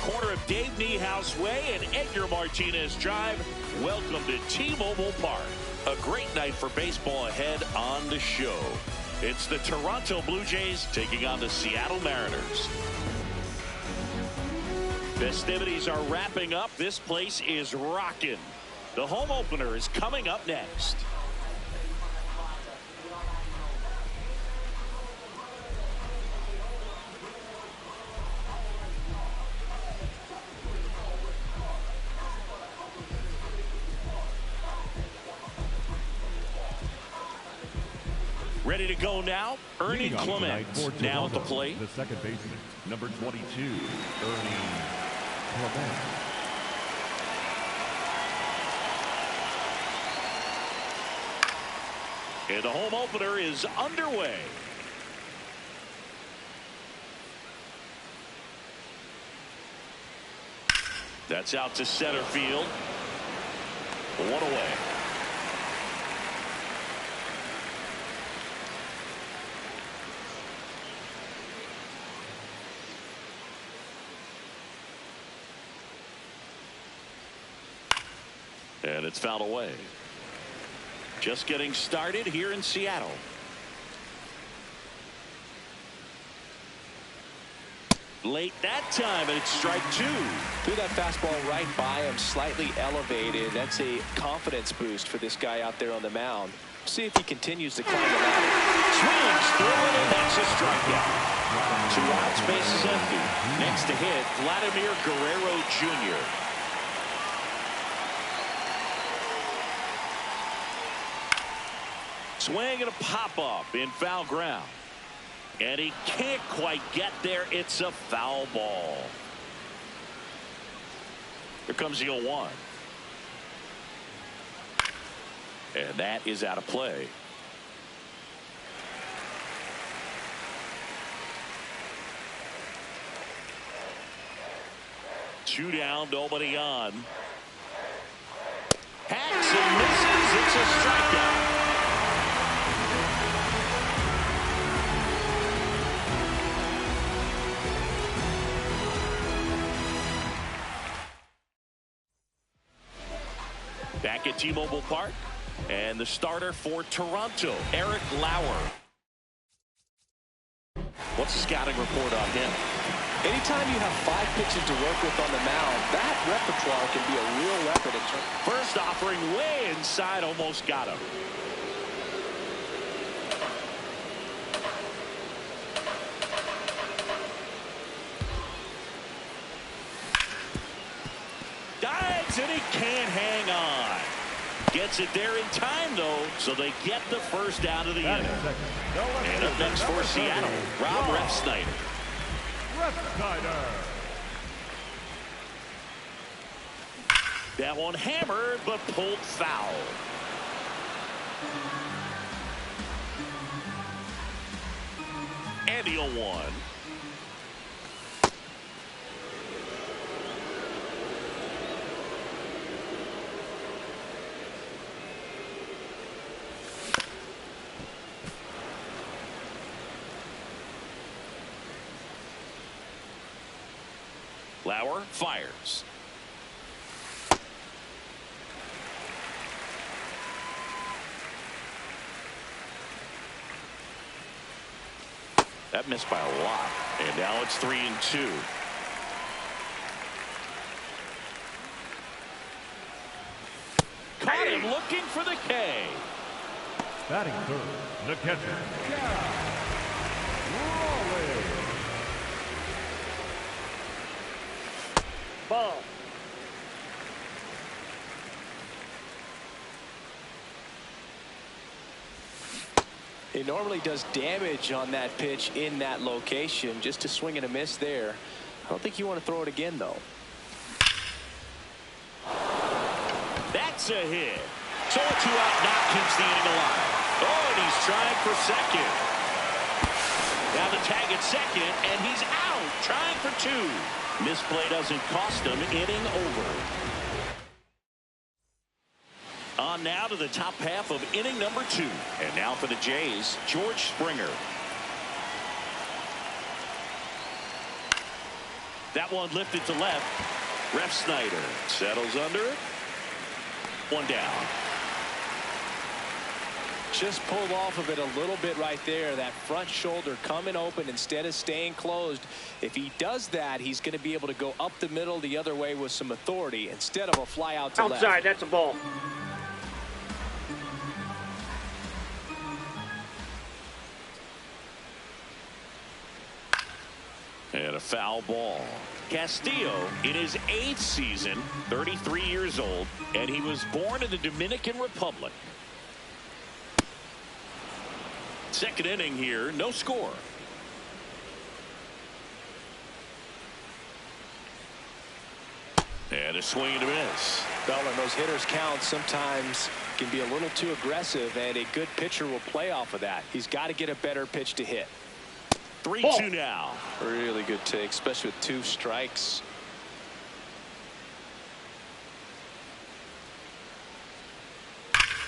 corner of Dave Niehaus Way and Edgar Martinez Drive. Welcome to T-Mobile Park. A great night for baseball ahead on the show. It's the Toronto Blue Jays taking on the Seattle Mariners. Festivities are wrapping up. This place is rocking. The home opener is coming up next. Ready to go now, Ernie Clement now at the plate. The second baseman, number 22, Ernie Clement. And the home opener is underway. That's out to center field. One away. And it's fouled away. Just getting started here in Seattle. Late that time, and it's strike two. Threw that fastball right by him, slightly elevated. That's a confidence boost for this guy out there on the mound. See if he continues to climb the ladder. Swings through it, and that's a strikeout. 2 outs, bases empty. Next to hit, Vladimir Guerrero Jr. Swing and a pop-up in foul ground. And he can't quite get there. It's a foul ball. Here comes the 0-1. And that is out of play. Two down, nobody on. Hacks and misses. It's a strikeout. Back at T-Mobile Park, and the starter for Toronto, Eric Lauer. What's the scouting report on him? Anytime you have 5 pitches to work with on the mound, that repertoire can be a real weapon. First offering way inside, almost got him. Dives, and he can't hang on. Gets it there in time, though, so they get the first out of the inning. And up next for Seattle, Rob Refsnyder. That one hammered, but pulled foul. And the 0-1. Lauer fires. That missed by a lot. And now it's 3-2. Caught him looking for the K. Batting third, the catcher. Ball. He normally does damage on that pitch in that location. Just a swing and a miss there. I don't think you want to throw it again, though. That's a hit. So a 2-out knock keeps the inning alive. Oh, and he's trying for second. Now the tag at second, and he's out, trying for 2. Misplay doesn't cost him. Inning over. On now to the top half of inning number 2. And now for the Jays, George Springer. That one lifted to left. Ref Snyder settles under it. One down. Just pulled off of it a little bit right there. That front shoulder coming open instead of staying closed. If he does that, he's going to be able to go up the middle the other way with some authority instead of a fly out to left. Outside, that's a ball. And a foul ball. Castillo in his 8th season, 33 years old, and he was born in the Dominican Republic. Second inning here, no score. And a swing and a miss. Well, when those hitters count, sometimes can be a little too aggressive, and a good pitcher will play off of that. He's got to get a better pitch to hit. 3-2 now. Really good take, especially with 2 strikes.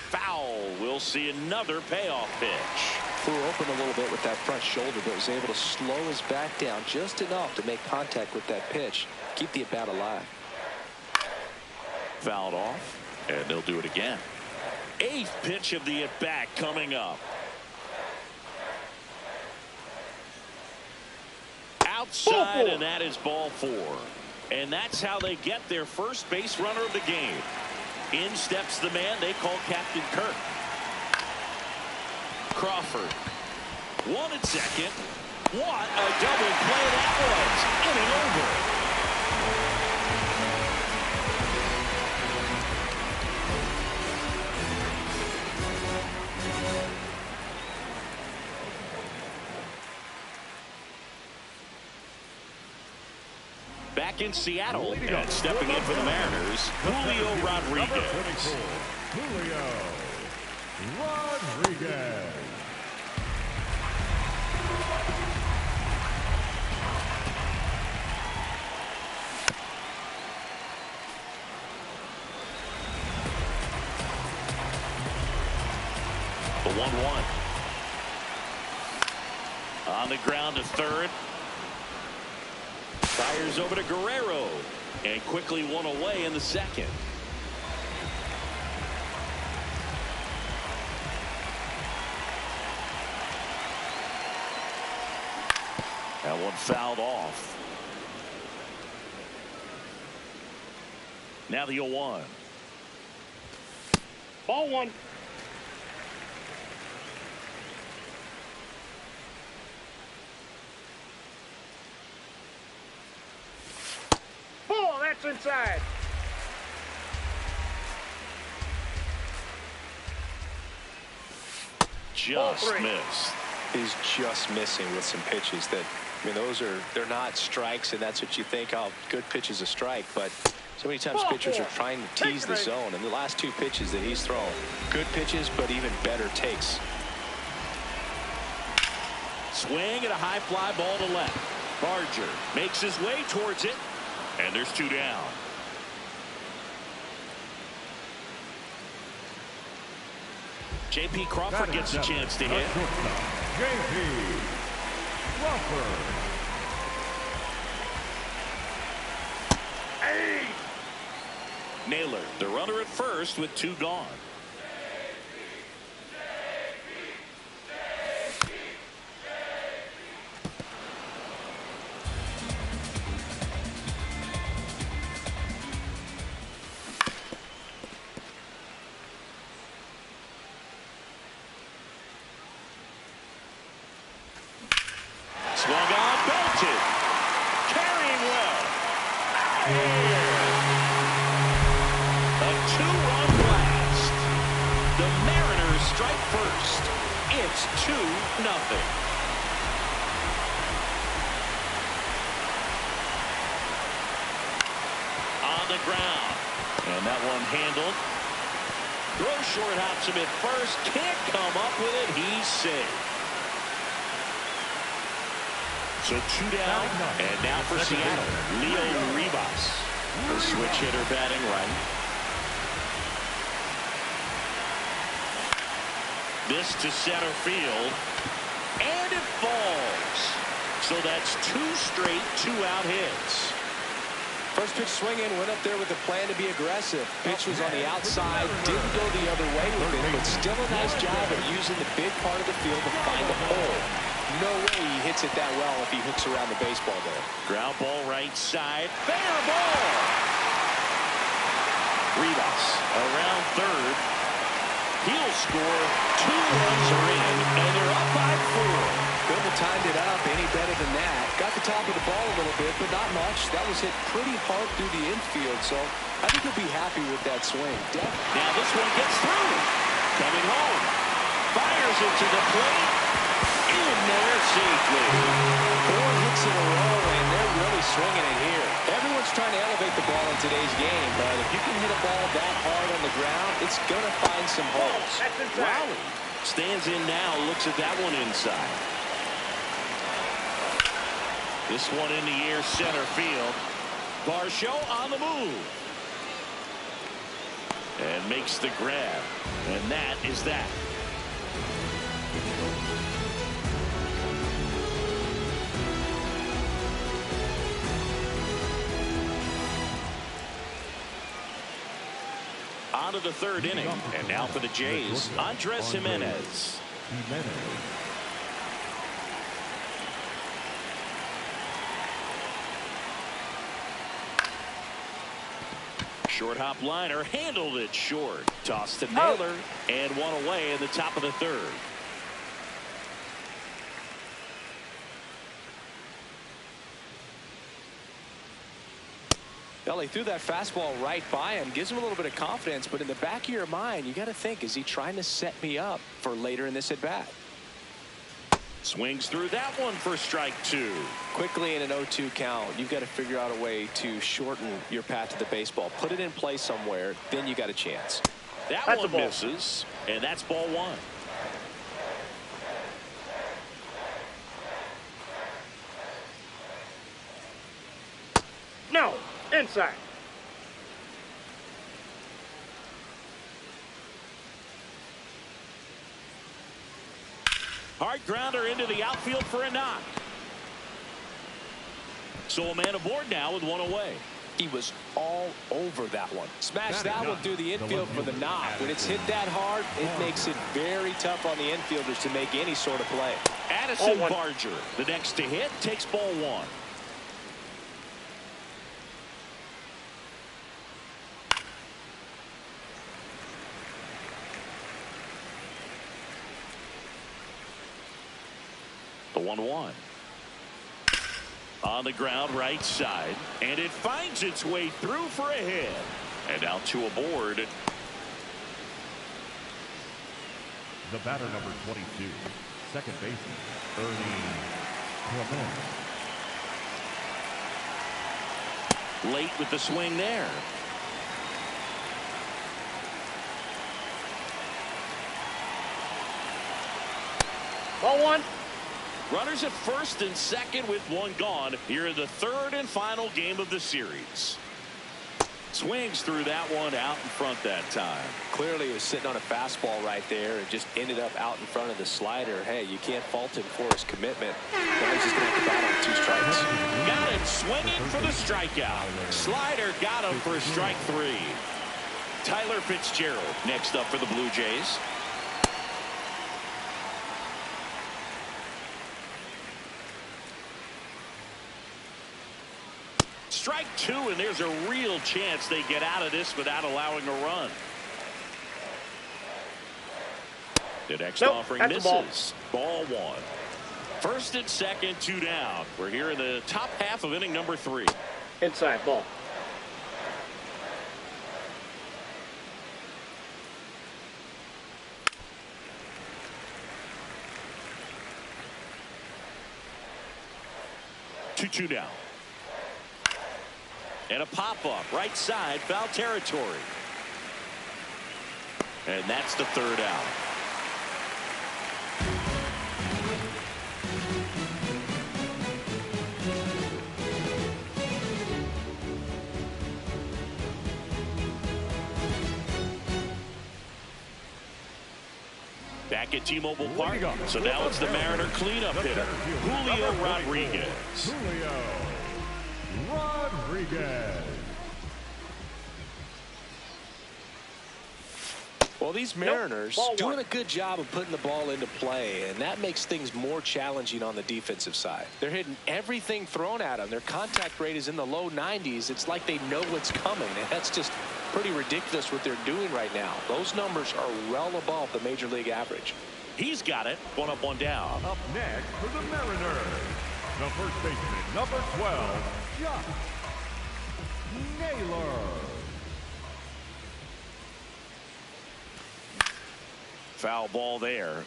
Foul. We'll see another payoff pitch. Flew open a little bit with that front shoulder, but was able to slow his back down just enough to make contact with that pitch. Keep the at-bat alive. Fouled off, and they'll do it again. 8th pitch of the at-bat coming up. Outside, and that is ball 4. And that's how they get their first base runner of the game. In steps the man they call Captain Kirk. Crawford. 1 at second. What a double play that was. Inning over. Back in Seattle, and stepping in for the Mariners, Julio Rodriguez. Julio Rodriguez. The 1-1. On the ground to third. Fires over to Guerrero, and quickly one away in the second. That one fouled off. Now the 0-1. Ball 1. Ball, that's inside. Just missed. He's just missing with some pitches that, I mean, they're not strikes, and that's what you think, oh, good pitch is a strike, but so many times pitchers are trying to tease the zone, and the last 2 pitches that he's thrown, good pitches, but even better takes. Swing and a high fly ball to left. Barger makes his way towards it, and there's 2 down. J.P. Crawford gets a chance to hit. J.P. Crawford. Hey! Naylor, the runner at first with 2 gone. Swung on, belted. Carrying well. A 2-run blast. The Mariners strike first. It's 2-0. On the ground. And that one handled. Throw short hops him at first. Can't come up with it. He's safe. So 2 down, and now for Seattle, Leo Rivas, the switch hitter batting right. This to center field, and it falls. So that's 2 straight 2-out hits. First pitch swinging, went up there with a plan to be aggressive. Pitch was on the outside, didn't go the other way with it, but still a nice job of using the big part of the field to find the hole. No way he hits it that well if he hooks around the baseball there. Ground ball right side. Fair ball. Rivas around third. He'll score. 2 runs are in, and they're up by 4. Couldn't have timed it up any better than that. Got the top of the ball a little bit, but not much. That was hit pretty hard through the infield, so I think he'll be happy with that swing. Now this one gets through. Coming home. Fires it to the plate. In there safely. 4 hits in a row, and they're really swinging it here. Everyone's trying to elevate the ball in today's game, but if you can hit a ball that hard on the ground, it's going to find some holes. Rowley stands in now, looks at that one inside. This one in the air, center field. Varsho on the move. And makes the grab. And that is that. On to the 3rd inning. And now for the Jays, Andres Jimenez. Short hop liner, handled it short. Tossed to Naylor, and 1 away in the top of the 3rd. Well, he threw that fastball right by him, gives him a little bit of confidence, but in the back of your mind, you got to think, is he trying to set me up for later in this at-bat? Swings through that one for strike 2. Quickly in an 0-2 count, you've got to figure out a way to shorten your path to the baseball. Put it in play somewhere, then you got a chance. That's one misses, and that's ball 1. No, inside. Hard grounder into the outfield for a knock. So a man aboard now with 1 away. He was all over that one. Smashed that one through the infield for the knock. When it's hit that hard, it makes it very tough on the infielders to make any sort of play. Addison Barger, the next to hit, takes ball 1. The 1-1. On the ground right side, and it finds its way through for a hit. And now 2 aboard. The batter, number 22, second baseman, Ernie Clement. Late with the swing there. Ball 1. Runners at first and second with 1 gone here in the 3rd and final game of the series. Swings through that one out in front that time. Clearly he was sitting on a fastball right there and just ended up out in front of the slider. Hey, you can't fault him for his commitment. Now he's just going to have to battle with 2 strikes. Got him swinging for the strikeout. Slider got him for strike 3. Tyler Fitzgerald next up for the Blue Jays. Strike 2, and there's a real chance they get out of this without allowing a run. The next offering misses. Ball 1. First and second, 2 down. We're here in the top half of inning number 3. Inside ball. Two down. And a pop-up right side, foul territory. And that's the 3rd out. Back at T-Mobile Park. So now it's the Mariner cleanup hitter, Julio Rodriguez. Rodriguez. Well, these Mariners doing a good job of putting the ball into play, and that makes things more challenging on the defensive side. They're hitting everything thrown at them. Their contact rate is in the low 90s. It's like they know what's coming, and that's just pretty ridiculous what they're doing right now. Those numbers are well above the major league average. He's got it. One up, one down. Up next for the Mariners, the first baseman, number 12, Josh Naylor. Foul ball there.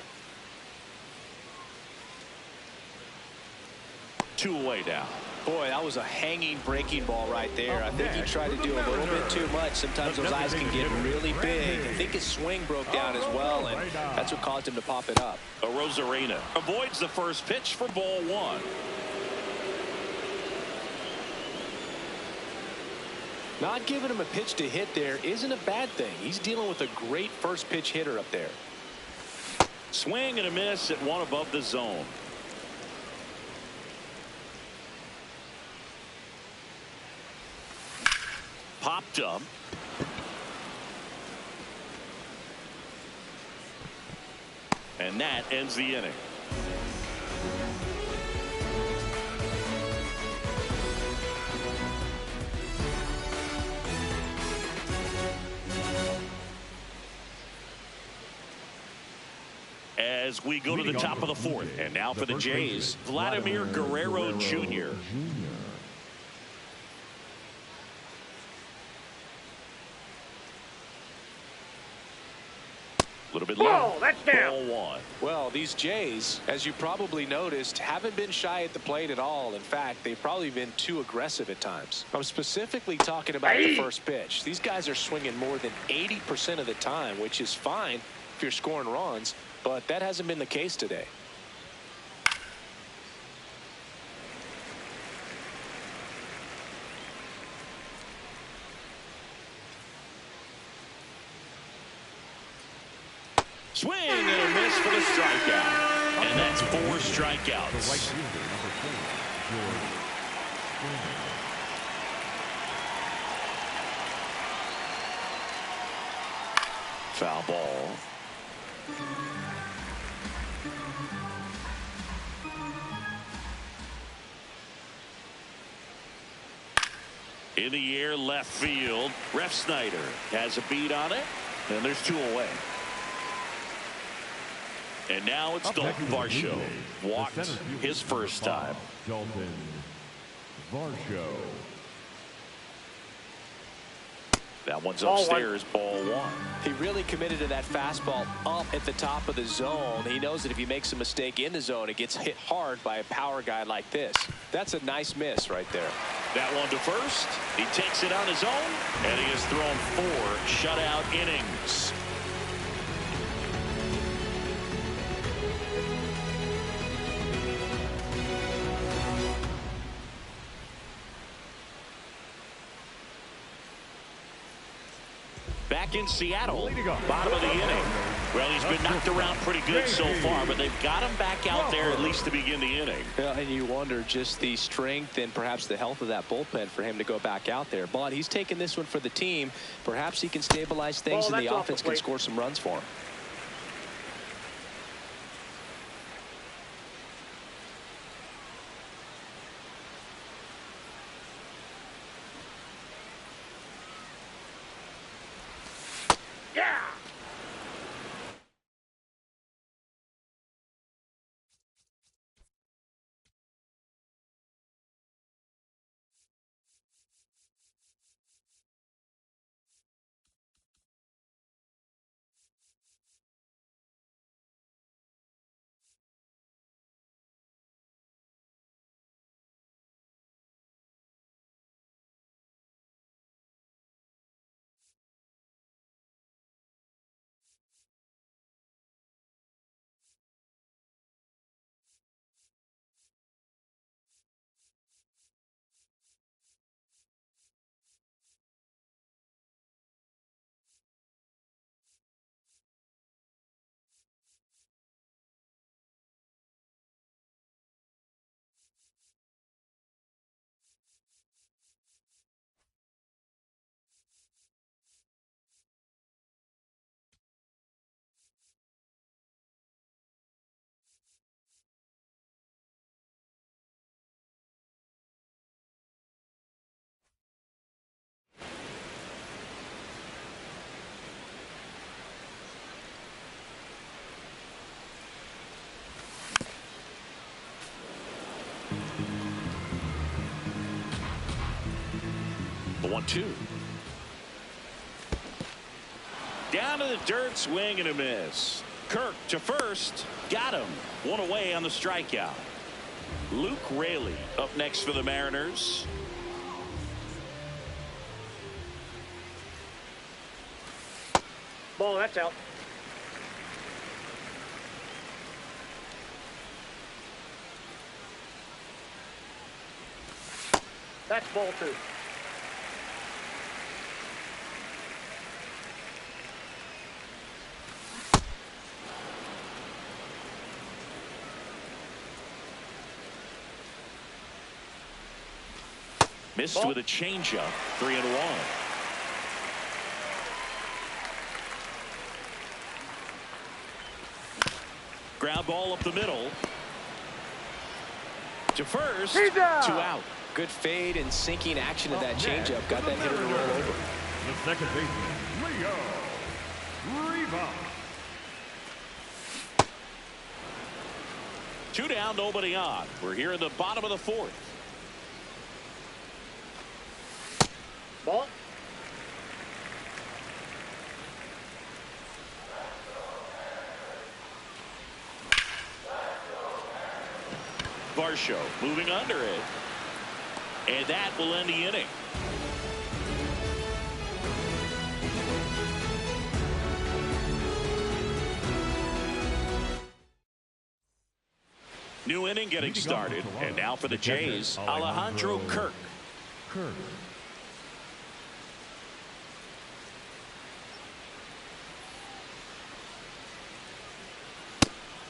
2 away now. Boy, that was a hanging breaking ball right there. I think he tried to do a little bit too much. Sometimes those eyes can get really big. I think his swing broke down as well, and that's what caused him to pop it up. Rosarena avoids the first pitch for ball 1. Not giving him a pitch to hit there isn't a bad thing. He's dealing with a great first pitch hitter up there. Swing and a miss at 1 above the zone. Popped up. And that ends the inning. As we go to the top of the 4th. And now for the Jays, Vladimir Guerrero Jr. A little bit low. That's down. Ball 1. Well, these Jays, as you probably noticed, haven't been shy at the plate at all. In fact, they've probably been too aggressive at times. I'm specifically talking about the first pitch. These guys are swinging more than 80% of the time, which is fine if you're scoring runs, but that hasn't been the case today. Swing and a miss for the strikeout. And that's 4 strikeouts. Foul ball. In the air, left field. Ref Snyder has a beat on it, and there's 2 away. And now it's Dalton Varsho. Walked his first time. Dalton Varsho. That one's upstairs, ball 1. He really committed to that fastball up at the top of the zone. He knows that if he makes a mistake in the zone, it gets hit hard by a power guy like this. That's a nice miss right there. That one to first. He takes it on his own, and he has thrown 4 shutout innings. Back in Seattle, bottom of the inning. Well, he's been knocked around pretty good so far, but they've got him back out there at least to begin the inning. Yeah, and you wonder just the strength and perhaps the health of that bullpen for him to go back out there. But he's taking this one for the team. Perhaps he can stabilize things and the offense can score some runs for him. 1-2. Down to the dirt, swing and a miss. Kirk to first, got him. One away on the strikeout. Luke Raley up next for the Mariners. Ball, that's out. That's ball 2. Missed Ball. with a changeup. 3-1. Ground ball up the middle. To first. He's out. 2 out. Good fade and sinking action of that changeup. Got that hitter to roll over. The second baseman, Leo Rivas. 2 down, nobody on. We're here in the bottom of the 4th. Ball. Varsho moving under it. And that will end the inning. New inning getting started. And now for the Jays, Alejandro Kirk.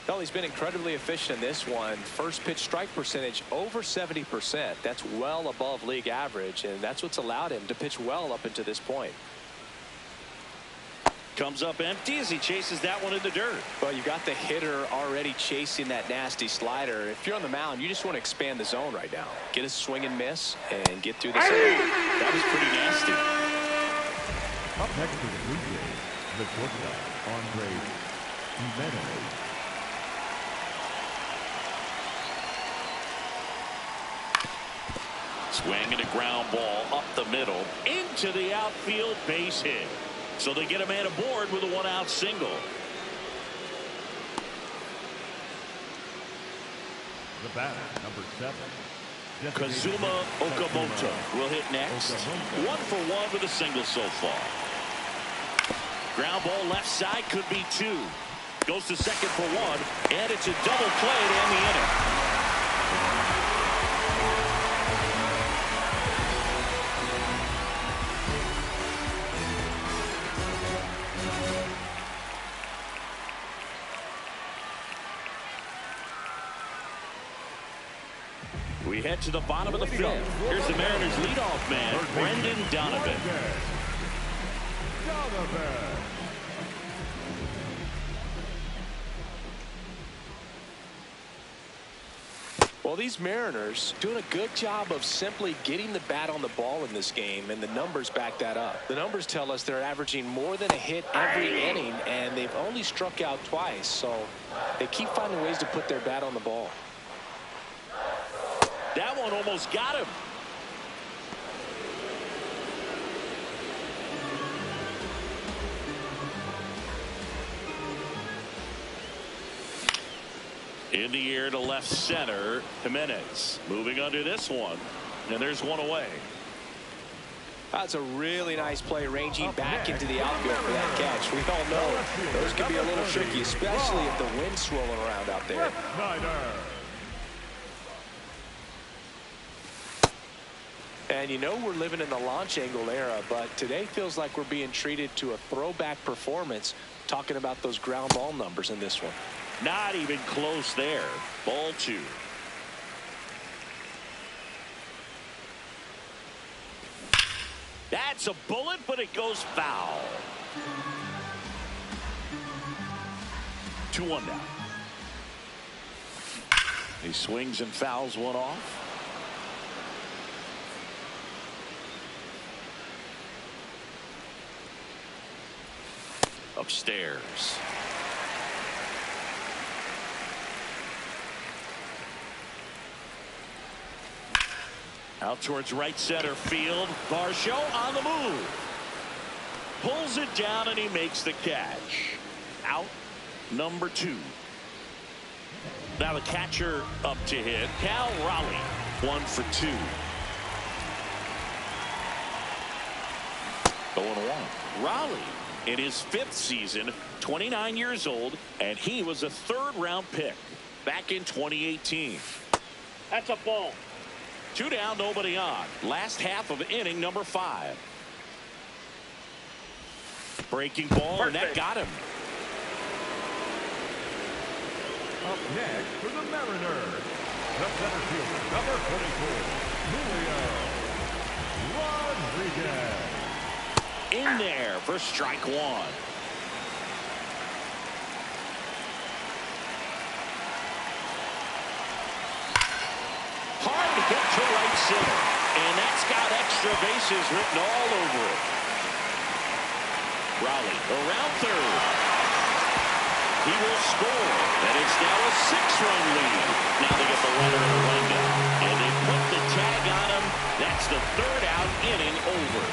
Well, he's been incredibly efficient in this one. First pitch strike percentage over 70%. That's well above league average, and that's what's allowed him to pitch well up until this point. Comes up empty as he chases that one in the dirt. Well, you got the hitter already chasing that nasty slider. If you're on the mound, you just want to expand the zone right now. Get a swing and miss and get through the zone. That was pretty nasty. Up next to the Blue Jays, the shortstop, Andre Jimenez. Swing and a ground ball up the middle into the outfield, base hit. So they get a man aboard with a 1-out single. The batter, number 7. Kazuma Okamoto will hit next. 1 for 1 with a single so far. Ground ball left side, could be 2. Goes to second for 1, and it's a double play to end the inning. We head to the bottom of the 5th. Here's the Mariners leadoff man, Brendan Donovan. Well, these Mariners doing a good job of simply getting the bat on the ball in this game, and the numbers back that up. The numbers tell us they're averaging more than a hit every inning, and they've only struck out twice, so they keep finding ways to put their bat on the ball. That one almost got him. In the air to left center, Jimenez moving under this one, and there's one away. That's a really nice play, ranging back into the outfield for that catch. We all know those can be a little tricky, especially if the wind's swirling around out there. And you know we're living in the launch angle era, but today feels like we're being treated to a throwback performance, talking about those ground ball numbers in this one. Not even close there. Ball 2. That's a bullet, but it goes foul. 2-1 now. He swings and fouls one off. Upstairs. Out towards right center field. Varsho on the move. Pulls it down and he makes the catch. Out number 2. Now the catcher up to hit. Cal Raleigh, 1 for 2. 0-1. Raleigh in his 5th season, 29 years old, and he was a 3rd-round pick back in 2018. That's a ball. 2 down, nobody on. Last half of inning number 5. Breaking ball, and that got him. Up next for the Mariners, the center fielder, number 24, Julio Rodriguez. In there for strike 1. Hard hit to right center, and that's got extra bases written all over it. Raleigh around third. He will score, and it's now a 6-run lead. Now they get the runner in the window, and they put the tag on him. That's the 3rd out, inning over.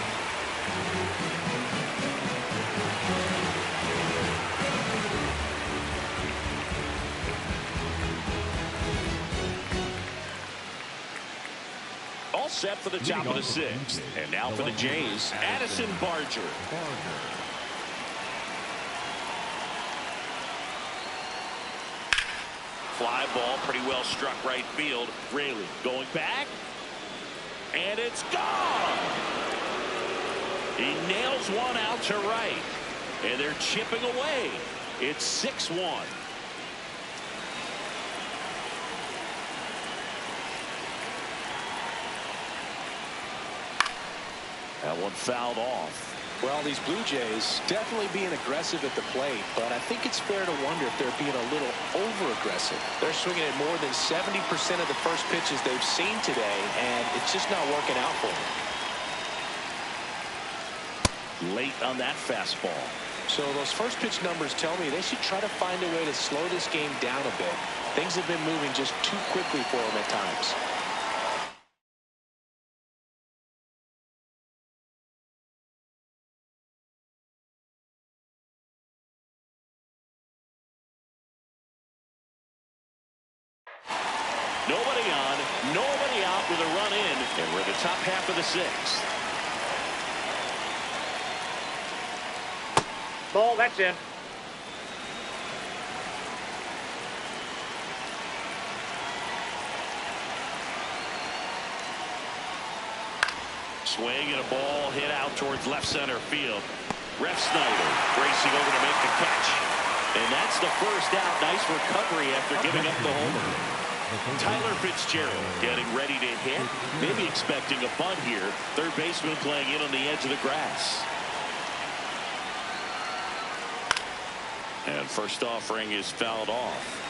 All set for the top of the 6th, and now for the Jays, Addison Barger. Fly ball, pretty well struck right field. Raley going back, and it's gone. He nails one out to right, and they're chipping away. It's 6-1. That one fouled off. Well, these Blue Jays definitely being aggressive at the plate, but I think it's fair to wonder if they're being a little over-aggressive. They're swinging at more than 70% of the first pitches they've seen today, and it's just not working out for them. Late on that fastball. So those first pitch numbers tell me they should try to find a way to slow this game down a bit. Things have been moving just too quickly for them at times. Nobody on, nobody out with a run in, and we're at the top half of the 6th. Ball, that's in. Swing and a ball hit out towards left center field. Ref Snyder racing over to make the catch. And that's the first out. Nice recovery after giving up the homer. Tyler Fitzgerald getting ready to hit. Maybe expecting a bunt here. Third baseman playing in on the edge of the grass. And first offering is fouled off.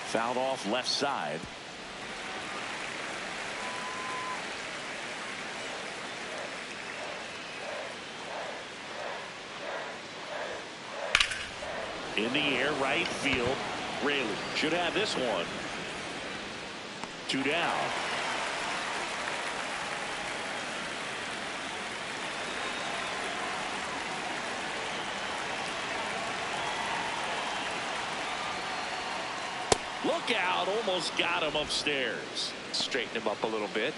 Fouled off left side. In the air, right field. Raley should have this one. 2 down. Look out, almost got him upstairs. Straighten him up a little bit.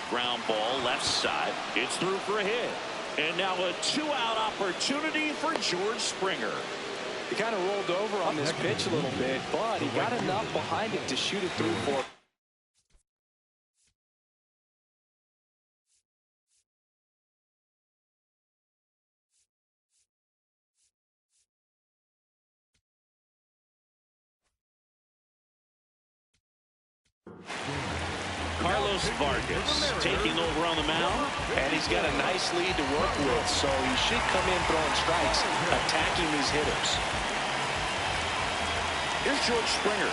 Ground ball left side. It's through for a hit. And now a 2-out opportunity for George Springer. He kind of rolled over on this pitch a little bit, but he got enough behind it to shoot it through for. Carlos Vargas taking over on the mound. And he's got a nice lead to work with, so he should come in throwing strikes, attacking these hitters. Here's George Springer.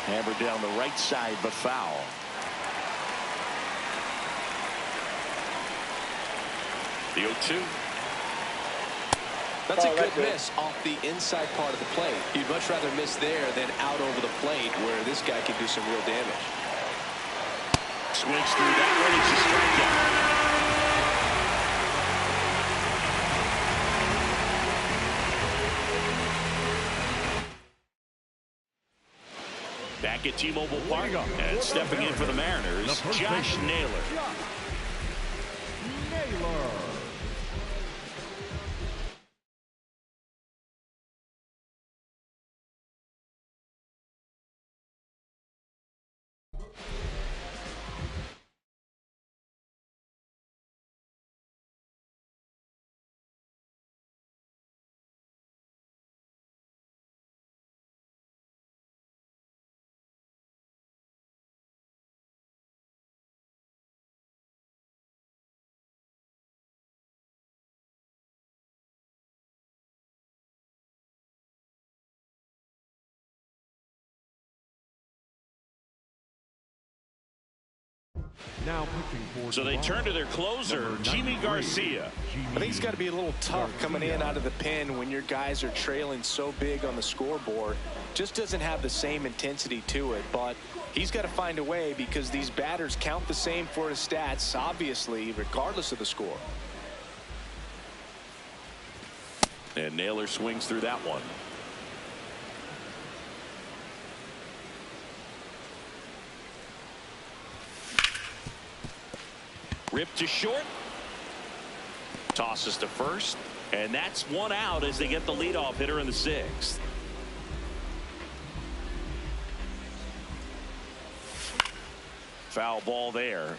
Hammered down the right side, but foul. The 0-2. That's a good miss off the inside part of the plate. You'd much rather miss there than out over the plate where this guy can do some real damage. Swings through that one. It's a strikeout. Back at T-Mobile Park, and stepping in for the Mariners, Josh Naylor. Now pitching for So they turn to their closer, Jimmy Garcia. I think it's got to be a little tough coming in out of the pen when your guys are trailing so big on the scoreboard. Just doesn't have the same intensity to it, but he's got to find a way because these batters count the same for his stats, obviously, regardless of the score. And Naylor swings through that one. Ripped to short. Tosses to first. And that's one out as they get the leadoff hitter in the sixth. Foul ball there.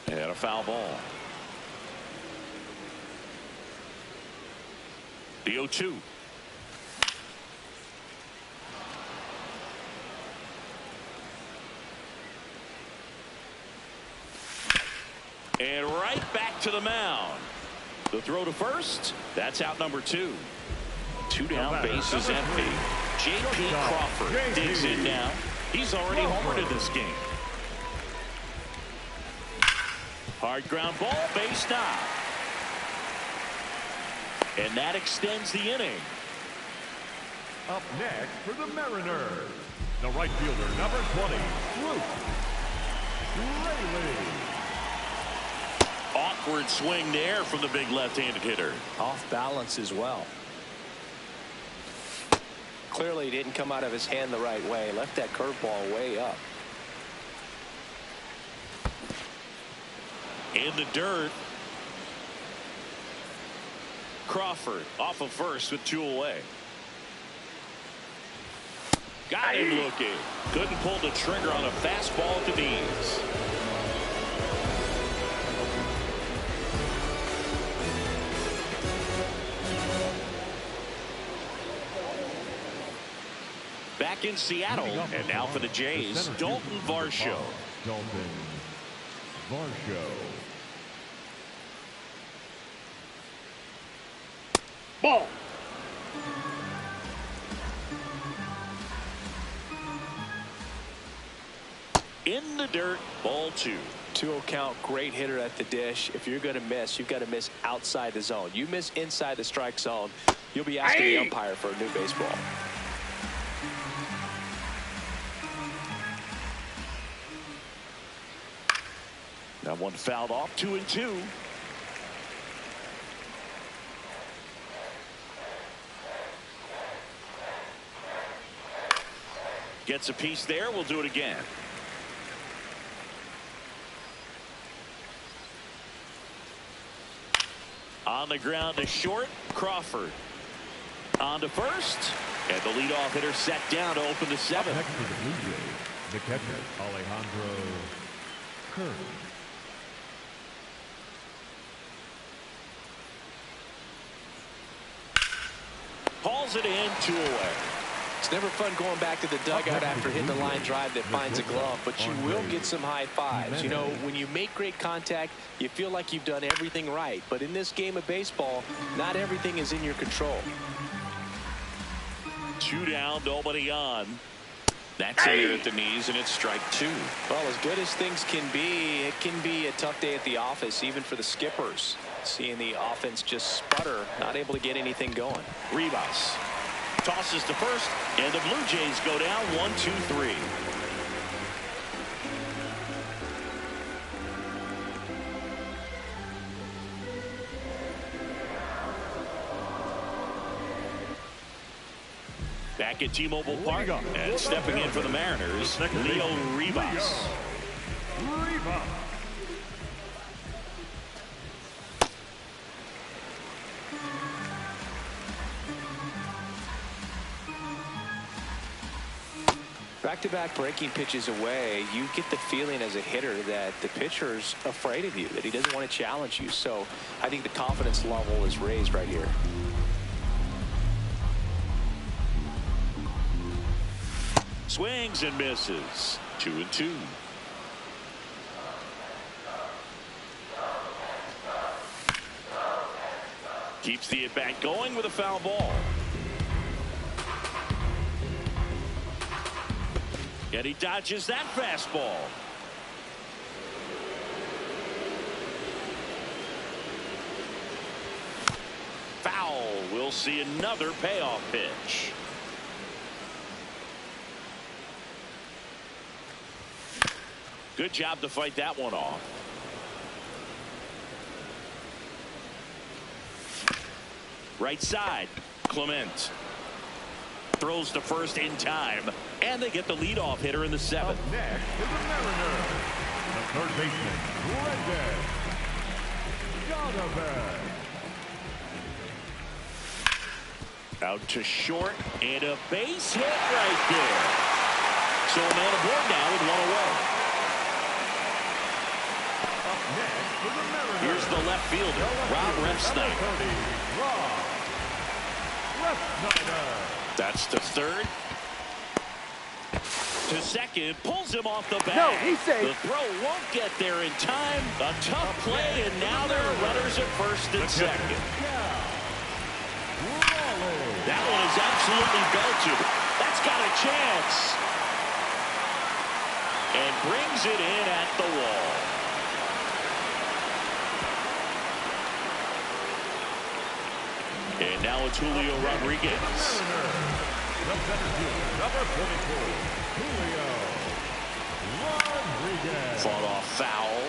And a foul ball. The 0-2. And right back to the mound. The throw to first. That's out number 2. 2 down, bases empty. J.P. Crawford digs in now. He's already homered in this game. Hard ground ball, base knock. And that extends the inning. Up next for the Mariners, the right fielder, number 20, Luke Rayleigh. Awkward swing there from the big left-handed hitter. Off balance as well. Clearly didn't come out of his hand the right way. Left that curveball way up. In the dirt. Crawford off of first with 2 away. Got him looking. Couldn't pull the trigger on a fastball at the knees. Back in Seattle, and now for the Jays, Dalton Varsho. Dalton Varsho. Ball. In the dirt, ball 2. 2-0 count, great hitter at the dish. If you're going to miss, you've got to miss outside the zone. You miss inside the strike zone, you'll be asking the umpire for a new baseball. That one fouled off. 2-2. Gets a piece there. We'll do it again. On the ground to short. Crawford. On to first. And the leadoff hitter set down to open the 7th. Next for the Blue Jays, The catcher, Alejandro Kern. Hauls it in, 2 away. It's never fun going back to the dugout after hitting the line drive that finds a glove, but you will get some high fives. You know, when you make great contact, you feel like you've done everything right. But in this game of baseball, not everything is in your control. 2 down, nobody on. That's here at the knees, and it's strike 2. Well, as good as things can be, it can be a tough day at the office, even for the skippers. Seeing the offense just sputter, not able to get anything going. Rivas tosses to first, and the Blue Jays go down 1-2-3. Back at T-Mobile Park, and stepping in for the Mariners, Leo Rivas. Back-to-back breaking pitches away, you get the feeling as a hitter that the pitcher's afraid of you, that he doesn't want to challenge you. So I think the confidence level is raised right here. Swings and misses. 2-2. Keeps the at-bat going with a foul ball. And he dodges that fastball. Foul. We'll see another payoff pitch. Good job to fight that one off. Right side, Clement throws to first in time, and they get the leadoff hitter in the 7th. Up next is the Mariners. The third baseman, Brendan Donovan. Out to short, and a base hit right there. So a man aboard now with 1 away. Here's the left fielder, Rob Refsnyder. That's to third. To second, pulls him off the bat. No, he's safe. The throw won't get there in time. A tough play, and now there are runners at first and second. That one is absolutely belted. That's got a chance. And brings it in at the wall. And now it's Julio Rodriguez. Number 44, Julio Rodriguez. Fought off foul.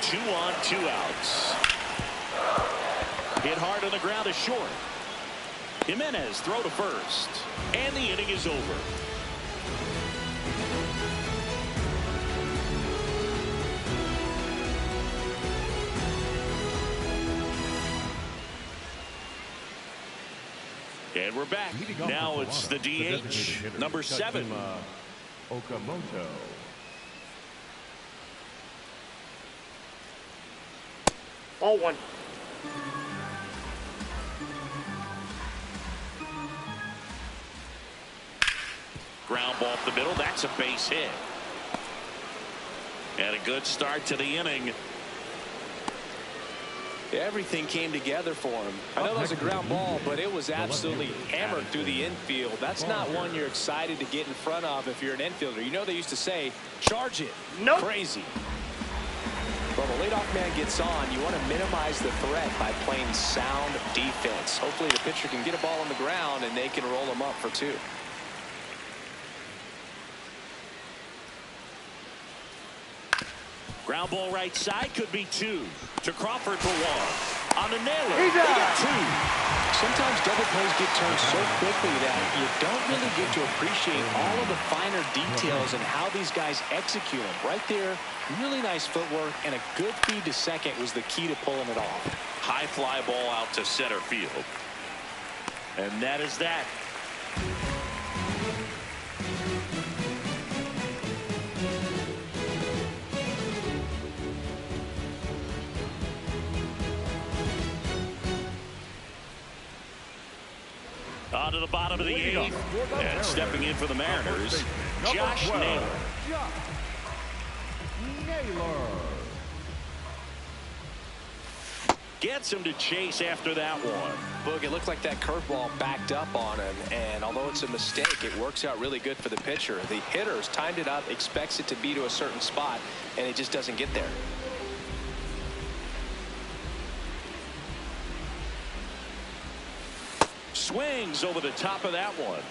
2 on, 2 outs. Hit hard on the ground to short. Jimenez throw to first. And the inning is over. And we're back. Now it's the DH, number 7. Okamoto. All 1. Ground ball up the middle. That's a base hit. And a good start to the inning. Everything came together for him. I know that was a ground ball, but it was absolutely hammered through the infield. That's not one you're excited to get in front of if you're an infielder. You know they used to say, charge it. Nope. Crazy. Well, the leadoff man gets on. You want to minimize the threat by playing sound defense. Hopefully the pitcher can get a ball on the ground and they can roll him up for 2. Ground ball right side, could be 2. To Crawford for 1. On the nailer, He's they out. got 2. Sometimes double plays get turned so quickly that you don't really get to appreciate all of the finer details and how these guys execute them. Right there, really nice footwork, and a good feed to second was the key to pulling it off. High fly ball out to center field. And that is that. On to the bottom of the eighth. And stepping in for the Mariners, Josh Naylor. Gets him to chase after that one. Boog, it looked like that curveball backed up on him, and although it's a mistake, it works out really good for the pitcher. The hitter's timed it up, expects it to be to a certain spot, and it just doesn't get there. Swings over the top of that one.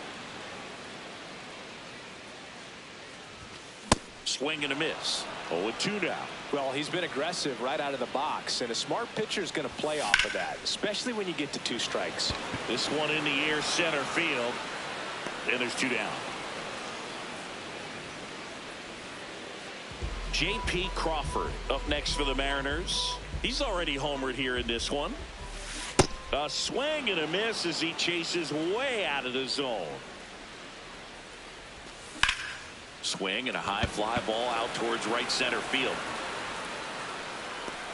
Swing and a miss. 0-2 now. Well, he's been aggressive right out of the box, and a smart pitcher is going to play off of that, especially when you get to 2 strikes. This one in the air, center field, and there's 2 down. J.P. Crawford up next for the Mariners. He's already homered here in this one. A swing and a miss as he chases way out of the zone. Swing and a high fly ball out towards right center field.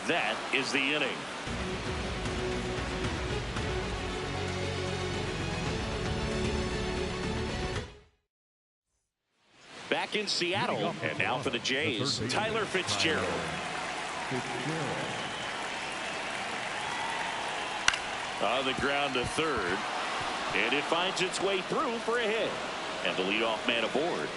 That is the inning. Back in Seattle, and now for the Jays, Tyler Fitzgerald. On the ground to third, and it finds its way through for a hit, and the leadoff man aboard.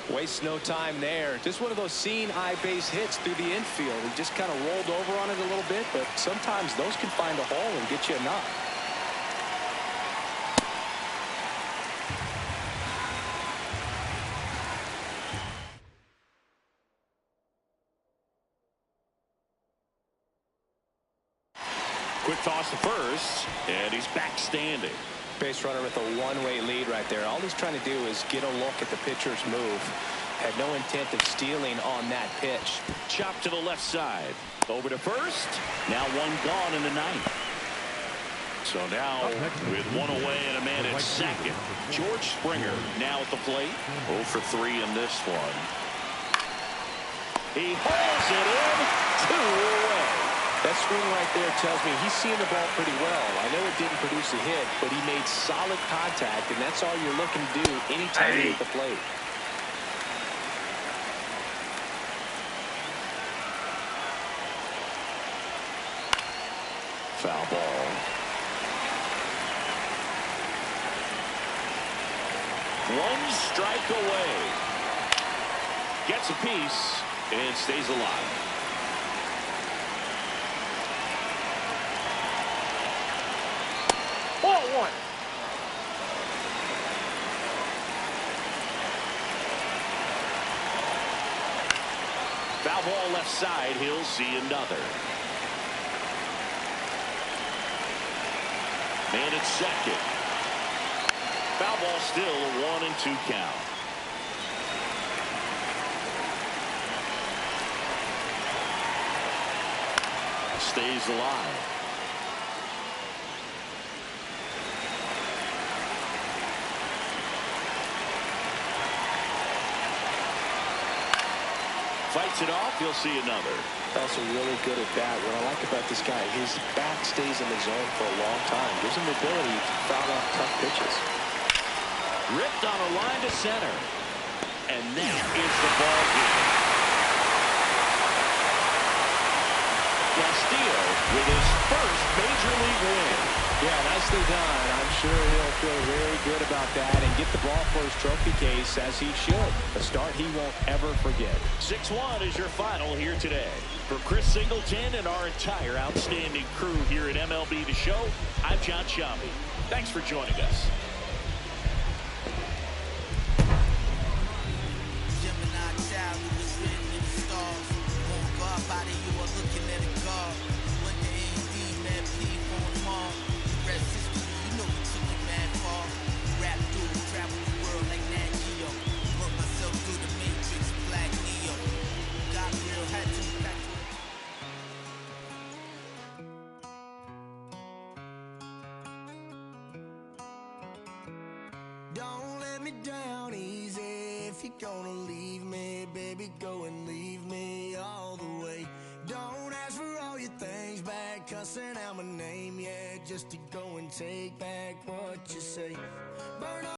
Wastes no time there. Just one of those seeing eye base hits through the infield. He just kind of rolled over on it a little bit, but sometimes those can find a hole and get you a knock. Quick toss to first, and he's back standing. Base runner with a one-way lead right there. All he's trying to do is get a look at the pitcher's move. Had no intent of stealing on that pitch. Chop to the left side. Over to first. Now one gone in the ninth. So now with one away and a man at second, George Springer now at the plate. 0 for 3 in this one. He hauls it in. 2 away. That swing right there tells me he's seeing the ball pretty well. I know it didn't produce a hit, but he made solid contact, and that's all you're looking to do anytime you're at the plate. Foul ball. One strike away. Gets a piece and stays alive. One. Foul ball left side. He'll see another. Man at second. Foul ball still a 1-2 count. Stays alive. Fights it off. You'll see another. Also really good at that. What I like about this guy, his back stays in the zone for a long time. Gives him the ability to foul off tough pitches. Ripped on a line to center. And that is the ball game. Castillo with his first major league win. Yeah, nicely done. I'm sure he'll feel very good about that and get the ball for his trophy case as he should. A start he won't ever forget. 6-1 is your final here today. For Chris Singleton and our entire outstanding crew here at MLB The Show, I'm John Sammie. Thanks for joining us. Don't let me down easy. If you're gonna leave me, baby, go and leave me all the way. Don't ask for all your things back. cussing out my name, yeah, just to go and take back what you say. Burn